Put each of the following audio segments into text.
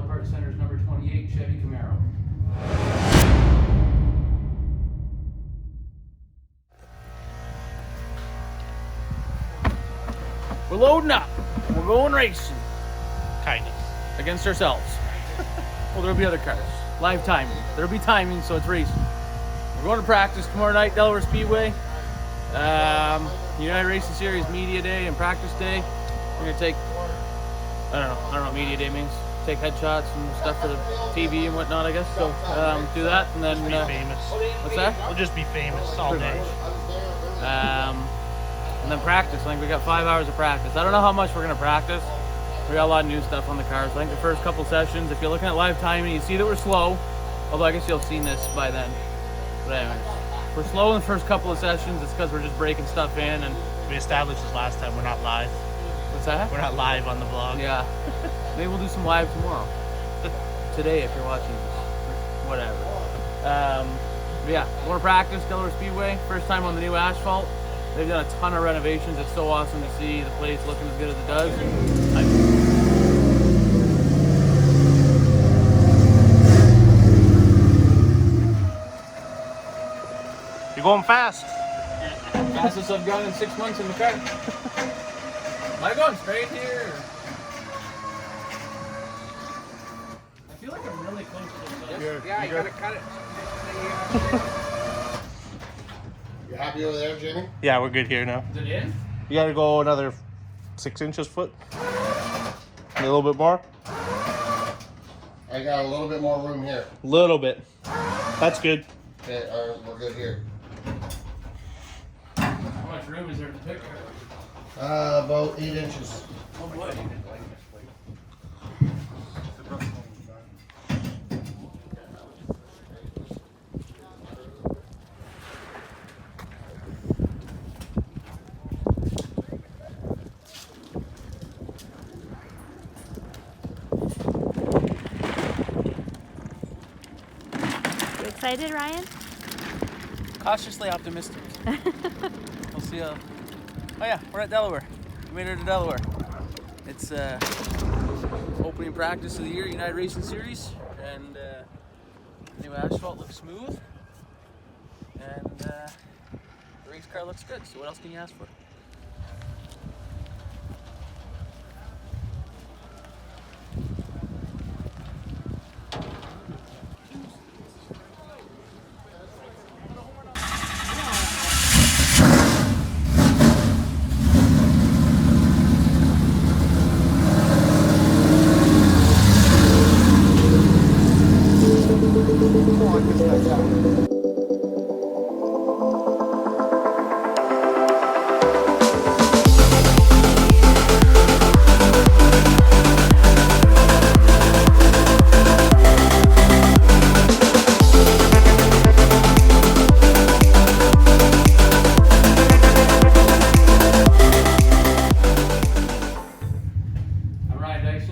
Auto Parts Center's number 28 Chevy Camaro. We're loading up. We're going racing. Kind of. Against ourselves. Well, there'll be other cars. Live timing. There'll be timing, so it's racing. We're going to practice tomorrow night, Delaware Speedway. United Racing Series Media Day and Practice Day. We're going to take, I don't know what Media Day means. Take headshots and stuff for the TV and whatnot, I guess. So do that and then... Be famous. What's that? We'll just be famous all day. And then practice. I think we got 5 hours of practice. I don't know how much we're going to practice. We got a lot of new stuff on the cars. I think the first couple sessions, if you're looking at live timing, you see that we're slow. Although I guess you'll have seen this by then. But anyways, we're slow in the first couple of sessions. It's because we're just breaking stuff in. And We established this last time. We're not live. what's that? We're not live on the vlog. Yeah. Maybe we'll do some live tomorrow. Today, if you're watching this. Whatever. But yeah, we're practice, Delaware Speedway. First time on the new Asphalt. They've done a ton of renovations. It's so awesome to see the place looking as good as it does. You're going fast. Fastest I've gone in 6 months in the car. Am I going straight here? I feel like I'm really close to it. Yeah, you gotta cut it. You happy over there, Jimmy? Yeah, we're good here now. Is it in? You gotta go another 6 inches foot. A little bit more. I got a little bit more room here. Little bit. That's good. Okay, we're good here. How much room is there to pick? About 8 inches. Oh boy. You excited, Ryan? Cautiously optimistic. We'll see how... Oh yeah, we're at Delaware. We made it to Delaware. It's opening practice of the year, United Racing Series, and the new asphalt looks smooth, and the race car looks good. So what else can you ask for?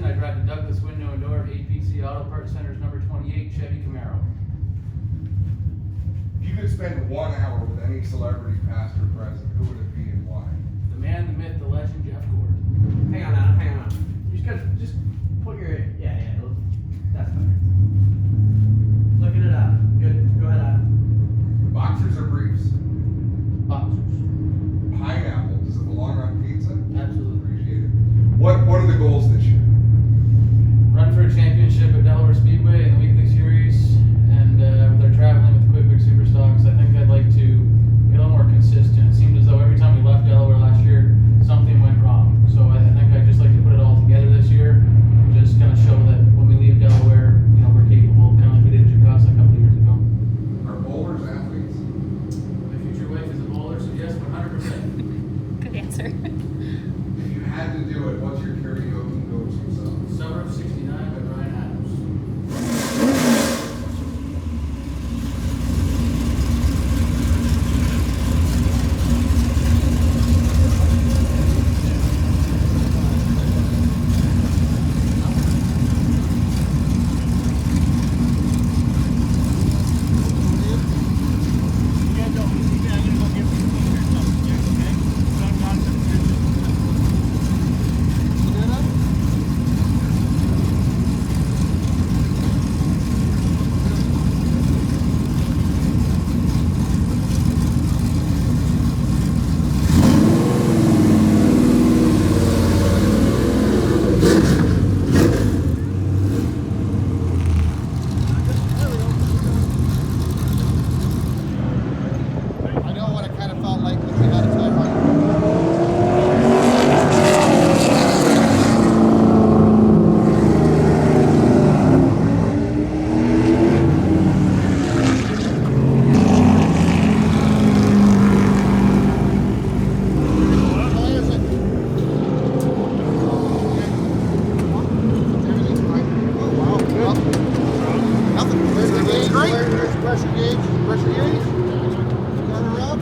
I drive the Douglas Window and Door APC Auto Parts Center's number 28 Chevy Camaro. If you could spend 1 hour with any celebrity, past or present, who would it be and why? The man, the myth, the legend, Jeff Gordon. Hang on, Adam, hang on. You just gotta just put your that's better. Looking it up. Good. Go ahead, Adam. Boxers or briefs? Boxers. Pineapple, does it belong on pizza? Absolutely. Appreciate it. What are the goals this year? Run for a championship at Delaware Speedway in the weekly series, and with our traveling with Quick Pick Superstocks, I think I'd like to get a little more consistent. It seemed as though every time we left Delaware last year, something went wrong. So I think I'd just like to put it all together this year, just kind of Nothing. There's the gauge, there's the pressure gauge. Pressure gauge. Got her up.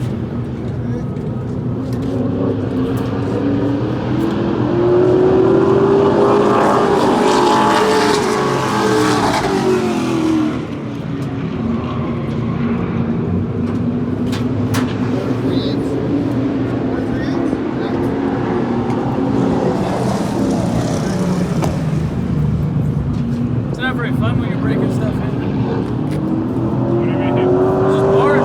It's not very fun when you're breaking stuff in. What do you mean? It's just boring.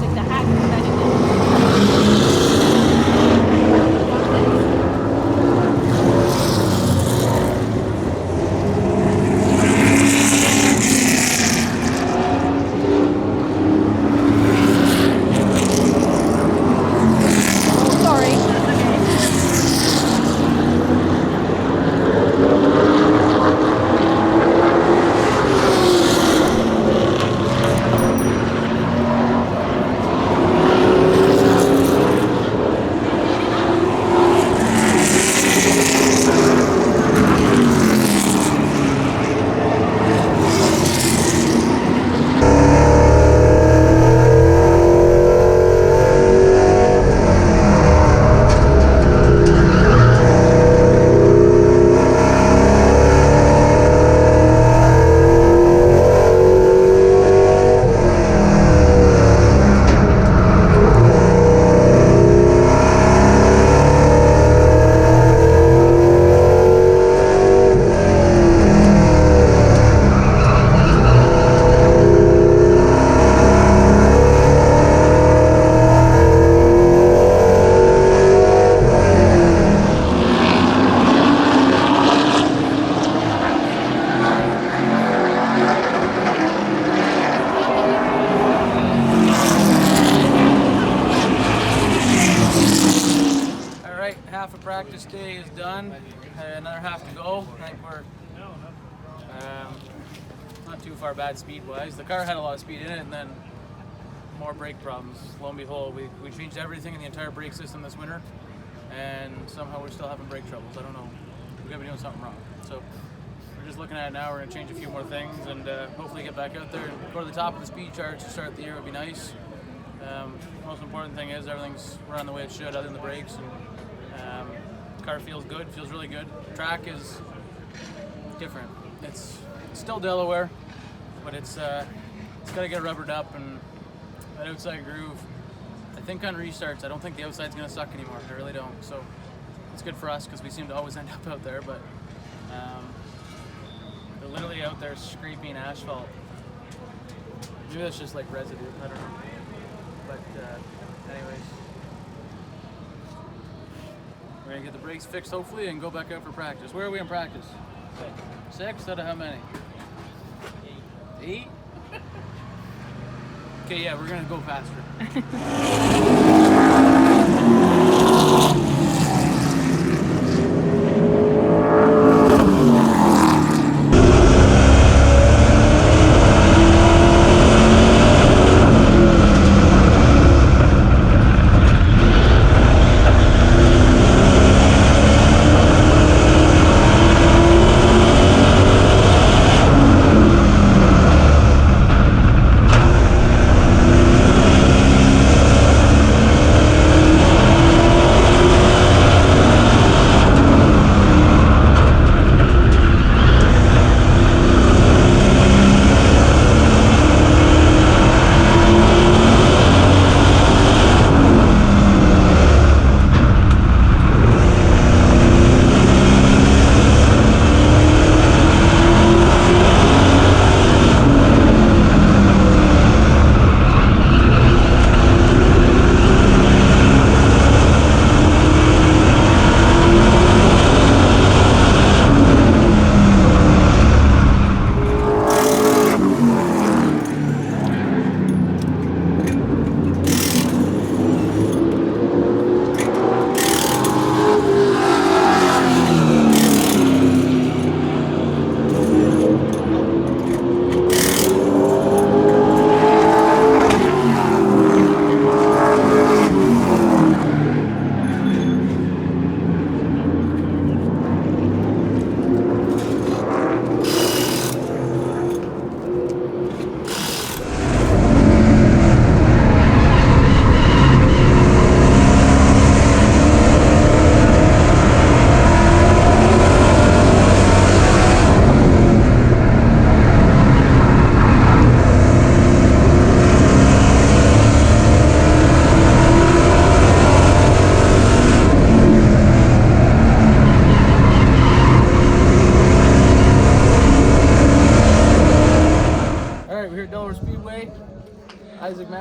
Like the hack side of it. Sorry. Alright, half of practice day is done. Another half to go. I think we're not too far bad speed-wise. The car had a lot of speed in it, and then more brake problems. Lo and behold, we changed everything in the entire brake system this winter, and somehow we're still having brake troubles. I don't know. We gotta be doing something wrong. So we're just looking at it now. We're gonna change a few more things, and hopefully get back out there and go to the top of the speed charts to start the year would be nice. Most important thing is everything's run the way it should, other than the brakes. And, car feels good, feels really good. Track is different. It's still Delaware, but it's got to get rubbered up, and that outside groove, I think on restarts, I don't think the outside's going to suck anymore. I really don't. So it's good for us because we seem to always end up out there, but they're literally out there scraping asphalt. Maybe that's just like residue, I don't know. But anyways, we're gonna get the brakes fixed hopefully and go back out for practice. Where are we in practice? 6 out of how many? 8? Okay, yeah, we're gonna go faster.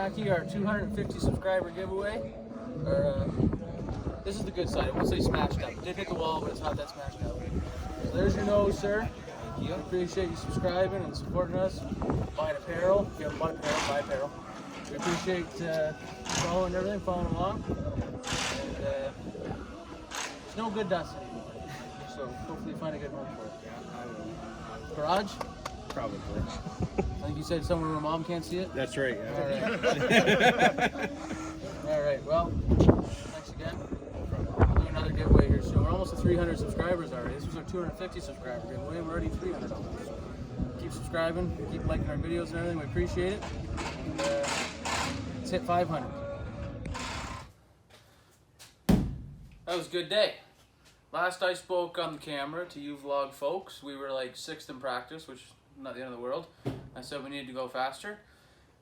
Jackie, our 250 subscriber giveaway. This is the good side. I won't say smashed up. It did hit the wall, but it's not that smashed up. So there's your nose, sir. Thank you. Appreciate you subscribing and supporting us. Buying apparel. If you haven't bought apparel, buy apparel. We appreciate following everything, following along. And there's no good dust anymore. So hopefully you find a good home for it. Yeah, I will. Garage? Probably. I think you said somewhere where mom can't see it? That's right, yeah. All right. All right, well, thanks again. We'll do another giveaway here soon. We're almost at 300 subscribers already. This was our 250 subscriber giveaway. We're already 300 almost. So keep subscribing, keep liking our videos and everything. We appreciate it. And, let's hit 500. That was a good day. Last I spoke on the camera to you vlog folks, we were like 6th in practice, which is not the end of the world. I said we needed to go faster,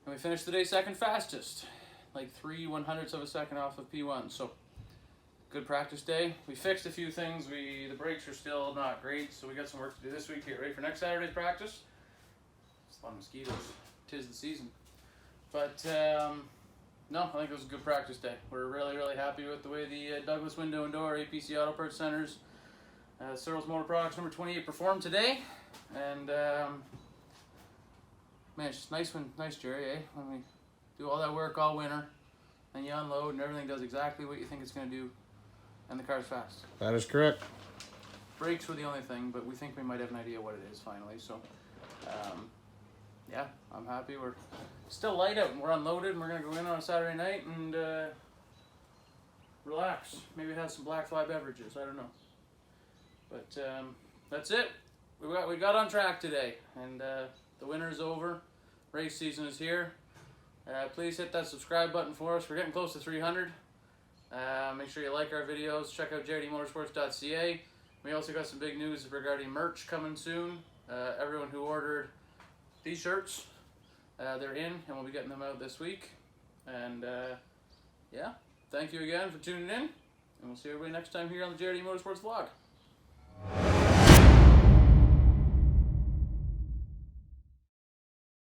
and we finished the day 2nd fastest, like 3/100ths of a second off of P1. So good practice day. We fixed a few things. The brakes are still not great, so we got some work to do this week to get ready for next Saturday's practice. It's a lot of mosquitoes. 'Tis the season. But no, I think it was a good practice day. We're really happy with the way the Douglas Window and Door APC Auto Parts Centers, Searles Motor Products number 28 performed today. And man, it's just nice, Jerry, eh? When we do all that work all winter, and you unload and everything does exactly what you think it's going to do, and the car's fast. That is correct. Brakes were the only thing, but we think we might have an idea what it is finally. So yeah, I'm happy. We're still light out and we're unloaded, and we're going to go in on a Saturday night and relax. Maybe have some Black Fly beverages, I don't know. But that's it. We got on track today, and the winter's over. Race season is here. Please hit that subscribe button for us. We're getting close to 300. Make sure you like our videos. Check out jdmotorsports.ca. We also got some big news regarding merch coming soon. Everyone who ordered these shirts, they're in, and we'll be getting them out this week. And yeah, thank you again for tuning in, and we'll see everybody next time here on the JD Motorsports vlog.